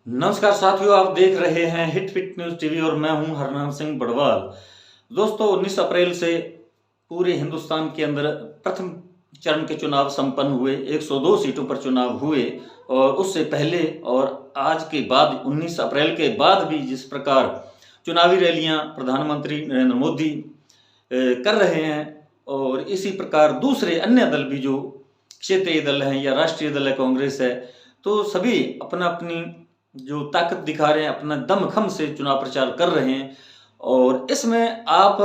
नमस्कार साथियों, आप देख रहे हैं हिट फिट न्यूज टीवी और मैं हूं हरनाम सिंह बड़वाल। दोस्तों, 19 अप्रैल से पूरे हिंदुस्तान के अंदर प्रथम चरण के चुनाव संपन्न हुए। 102 सीटों पर चुनाव हुए और उससे पहले और आज के बाद 19 अप्रैल के बाद भी जिस प्रकार चुनावी रैलियां प्रधानमंत्री नरेंद्र मोदी कर रहे हैं और इसी प्रकार दूसरे अन्य दल भी जो क्षेत्रीय दल हैं या राष्ट्रीय दल है, कांग्रेस है, तो सभी अपना अपनी जो ताकत दिखा रहे हैं, अपना दमखम से चुनाव प्रचार कर रहे हैं। और इसमें आप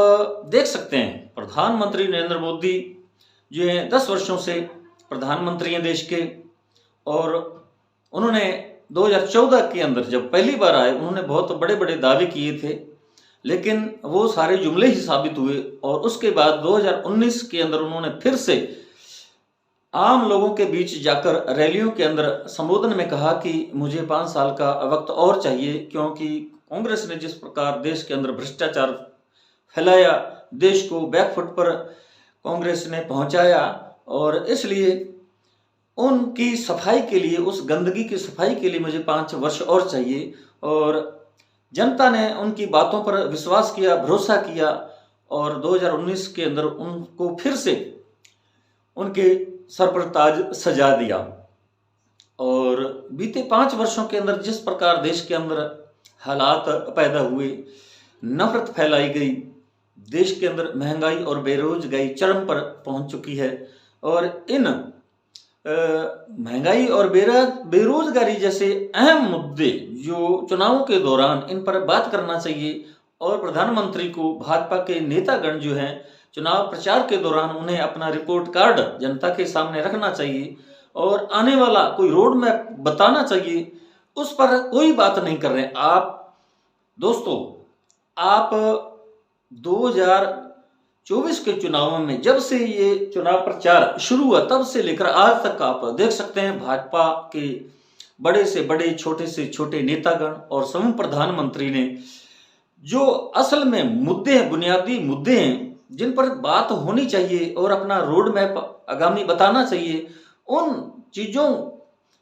देख सकते हैं प्रधानमंत्री नरेंद्र मोदी जो है 10 वर्षों से प्रधानमंत्री हैं देश के, और उन्होंने 2014 के अंदर जब पहली बार आए उन्होंने बहुत बड़े बड़े दावे किए थे, लेकिन वो सारे जुमले ही साबित हुए। और उसके बाद 2019 के अंदर उन्होंने फिर से आम लोगों के बीच जाकर रैलियों के अंदर संबोधन में कहा कि मुझे 5 साल का वक्त और चाहिए, क्योंकि कांग्रेस ने जिस प्रकार देश के अंदर भ्रष्टाचार फैलाया, देश को बैकफुट पर कांग्रेस ने पहुंचाया, और इसलिए उनकी सफाई के लिए, उस गंदगी की सफाई के लिए मुझे 5 वर्ष और चाहिए। और जनता ने उनकी बातों पर विश्वास किया, भरोसा किया और 2019 के अंदर उनको फिर से उनके सर पर ताज सजा दिया। और बीते 5 वर्षों के अंदर जिस प्रकार देश के अंदर हालात पैदा हुए, नफरत फैलाई गई, देश के अंदर महंगाई और बेरोजगारी चरम पर पहुंच चुकी है। और इन महंगाई और बेरोजगारी जैसे अहम मुद्दे जो चुनावों के दौरान इन पर बात करना चाहिए, और प्रधानमंत्री को भाजपा के नेतागण जो हैं चुनाव प्रचार के दौरान उन्हें अपना रिपोर्ट कार्ड जनता के सामने रखना चाहिए और आने वाला कोई रोड मैप बताना चाहिए। उस पर कोई बात नहीं कर रहे हैं आप। दोस्तों, आप 2024 के चुनाव में जब से ये चुनाव प्रचार शुरू हुआ तब से लेकर आज तक आप देख सकते हैं भाजपा के बड़े से बड़े, छोटे से छोटे नेतागण और समूह प्रधानमंत्री ने जो असल में मुद्दे हैं, बुनियादी मुद्दे हैं जिन पर बात होनी चाहिए और अपना रोड मैप आगामी बताना चाहिए, उन चीजों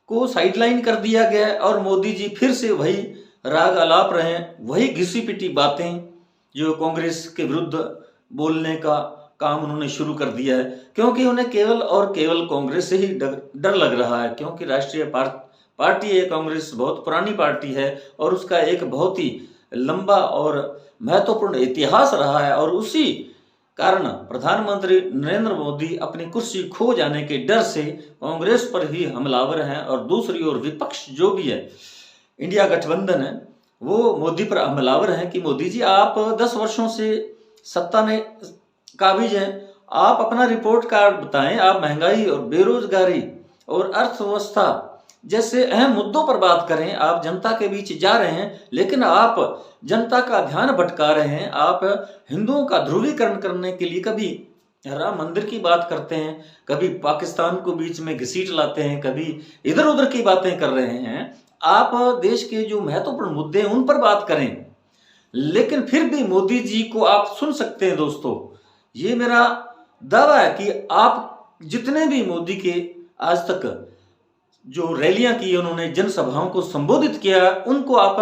को साइडलाइन कर दिया गया है। और मोदी जी फिर से वही राग आलाप रहे हैं, वही घिसी पिटी बातें जो कांग्रेस के विरुद्ध बोलने का काम उन्होंने शुरू कर दिया है, क्योंकि उन्हें केवल और केवल कांग्रेस से ही डर लग रहा है। क्योंकि राष्ट्रीय पार्टी है कांग्रेस, बहुत पुरानी पार्टी है और उसका एक बहुत ही लंबा और महत्वपूर्ण इतिहास रहा है। और उसी कारण प्रधानमंत्री नरेंद्र मोदी अपनी कुर्सी खो जाने के डर से कांग्रेस पर ही हमलावर हैं, और दूसरी ओर विपक्ष जो भी है, इंडिया गठबंधन है, वो मोदी पर हमलावर हैं कि मोदी जी आप 10 वर्षों से सत्ता में काबिज हैं, आप अपना रिपोर्ट कार्ड बताएं, आप महंगाई और बेरोजगारी और अर्थव्यवस्था जैसे अहम मुद्दों पर बात करें। आप जनता के बीच जा रहे हैं, लेकिन आप जनता का ध्यान भटका रहे हैं। आप हिंदुओं का ध्रुवीकरण करने के लिए कभी राम मंदिर की बात करते हैं, कभी पाकिस्तान को बीच में घसीट लाते हैं, कभी इधर उधर की बातें कर रहे हैं। आप देश के जो महत्वपूर्ण मुद्दे हैं उन पर बात करें, लेकिन फिर भी मोदी जी को आप सुन सकते हैं। दोस्तों, ये मेरा दावा है कि आप जितने भी मोदी के आज तक जो रैलियां की, उन्होंने जनसभाओं को संबोधित किया, उनको आप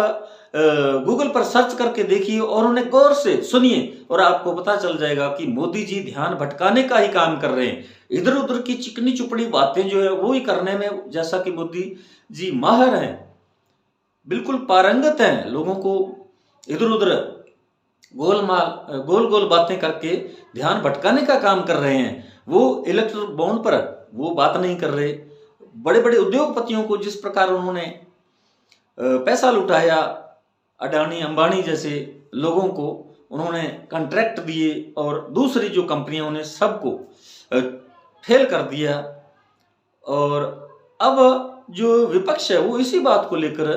गूगल पर सर्च करके देखिए और उन्हें गौर से सुनिए और आपको पता चल जाएगा कि मोदी जी ध्यान भटकाने का ही काम कर रहे हैं। इधर उधर की चिकनी चुपड़ी बातें जो है वो ही करने में, जैसा कि मोदी जी माहिर हैं, बिल्कुल पारंगत हैं, लोगों को इधर उधर गोल गोल बातें करके ध्यान भटकाने का काम कर रहे हैं। वो इलेक्ट्रल बॉन्ड पर वो बात नहीं कर रहे। बड़े बड़े उद्योगपतियों को जिस प्रकार उन्होंने पैसा लुटाया, अडानी अंबानी जैसे लोगों को उन्होंने कॉन्ट्रैक्ट दिए और दूसरी जो कंपनियां उन्हें सबको फेल कर दिया। और अब जो विपक्ष है वो इसी बात को लेकर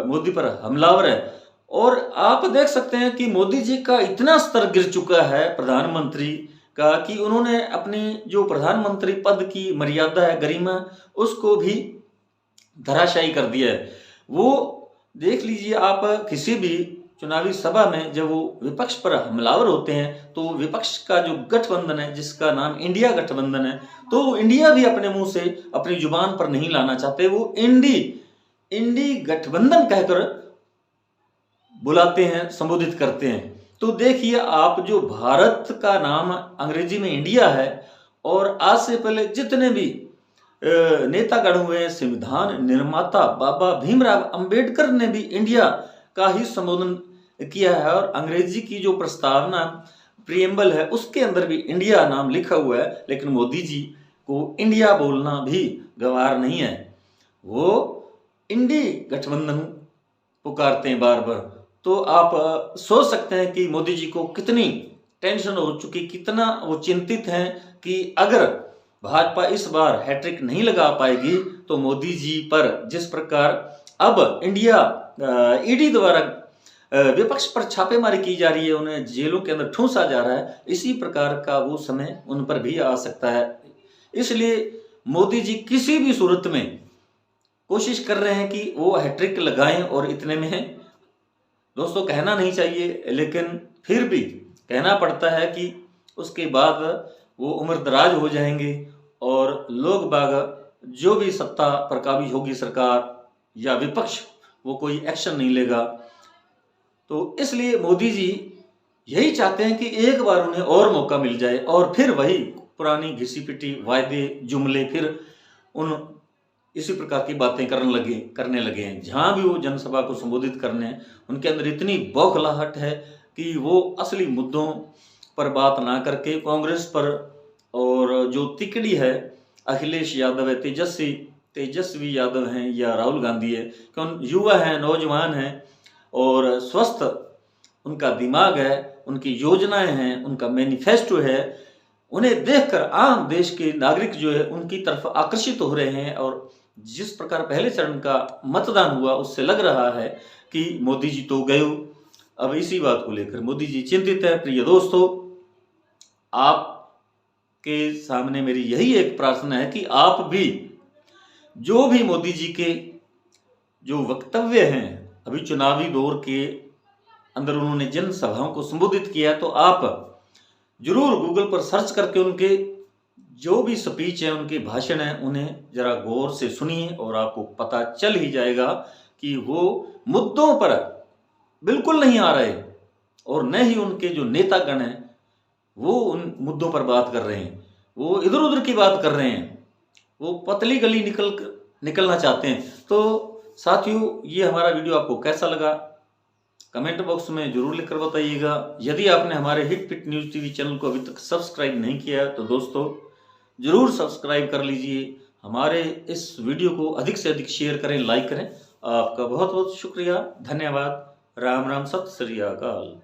मोदी पर हमलावर है। और आप देख सकते हैं कि मोदी जी का इतना स्तर गिर चुका है प्रधानमंत्री का कि उन्होंने अपनी जो प्रधानमंत्री पद की मर्यादा है, गरिमा, उसको भी धराशायी कर दिया है। वो देख लीजिए, आप किसी भी चुनावी सभा में जब वो विपक्ष पर हमलावर होते हैं तो विपक्ष का जो गठबंधन है जिसका नाम इंडिया गठबंधन है, तो इंडिया भी अपने मुंह से अपनी जुबान पर नहीं लाना चाहते। वो इंडी इंडी गठबंधन कहकर बुलाते हैं, संबोधित करते हैं। तो देखिए आप, जो भारत का नाम अंग्रेजी में इंडिया है, और आज से पहले जितने भी नेतागण हुए, संविधान निर्माता बाबा भीमराव अंबेडकर ने भी इंडिया का ही संबोधन किया है, और अंग्रेजी की जो प्रस्तावना प्रियम्बल है उसके अंदर भी इंडिया नाम लिखा हुआ है। लेकिन मोदी जी को इंडिया बोलना भी गवार नहीं है, वो इंडी गठबंधन पुकारते हैं बार बार। तो आप सोच सकते हैं कि मोदी जी को कितनी टेंशन हो चुकी, कितना वो चिंतित हैं कि अगर भाजपा इस बार हैट्रिक नहीं लगा पाएगी तो मोदी जी पर जिस प्रकार अब इंडिया ईडी द्वारा विपक्ष पर छापेमारी की जा रही है, उन्हें जेलों के अंदर ठूंसा जा रहा है, इसी प्रकार का वो समय उन पर भी आ सकता है। इसलिए मोदी जी किसी भी सूरत में कोशिश कर रहे हैं कि वो हैट्रिक लगाएं, और इतने में दोस्तों कहना नहीं चाहिए लेकिन फिर भी कहना पड़ता है कि उसके बाद वो उम्र दराज हो जाएंगे, और लोग बाग जो भी सत्ता पर काबिज होगी सरकार या विपक्ष, वो कोई एक्शन नहीं लेगा। तो इसलिए मोदी जी यही चाहते हैं कि एक बार उन्हें और मौका मिल जाए, और फिर वही पुरानी घिसी पिटी वायदे जुमले फिर उन इसी प्रकार की बातें करने लगे हैं। जहां भी वो जनसभा को संबोधित करने हैं, उनके अंदर इतनी बौखलाहट है कि वो असली मुद्दों पर बात ना करके कांग्रेस पर, और जो तिकड़ी है अखिलेश यादव है, तेजस्वी यादव हैं या राहुल गांधी है, क्यों युवा हैं, नौजवान हैं, और स्वस्थ उनका दिमाग है, उनकी योजनाएं हैं, उनका मैनिफेस्टो है, उन्हें देखकर आम देश के नागरिक जो है उनकी तरफ आकर्षित हो रहे हैं। और जिस प्रकार पहले चरण का मतदान हुआ उससे लग रहा है कि मोदी जी तो गए। अब इसी बात को लेकर मोदी जी चिंतित है। प्रिय दोस्तों, आपके सामने मेरी यही एक प्रार्थना है कि आप भी जो भी मोदी जी के जो वक्तव्य हैं, अभी चुनावी दौर के अंदर उन्होंने जन सभाओं को संबोधित किया, तो आप जरूर गूगल पर सर्च करके उनके जो भी स्पीच है, उनके भाषण है, उन्हें जरा गौर से सुनिए, और आपको पता चल ही जाएगा कि वो मुद्दों पर बिल्कुल नहीं आ रहे, और न ही उनके जो नेतागण हैं वो उन मुद्दों पर बात कर रहे हैं, वो इधर उधर की बात कर रहे हैं, वो पतली गली निकलना चाहते हैं। तो साथियों, ये हमारा वीडियो आपको कैसा लगा कमेंट बॉक्स में जरूर लिखकर बताइएगा। यदि आपने हमारे हिट पिट न्यूज टीवी चैनल को अभी तक सब्सक्राइब नहीं किया तो दोस्तों जरूर सब्सक्राइब कर लीजिए। हमारे इस वीडियो को अधिक से अधिक शेयर करें, लाइक करें। आपका बहुत बहुत शुक्रिया, धन्यवाद। राम राम, सत श्री अकाल।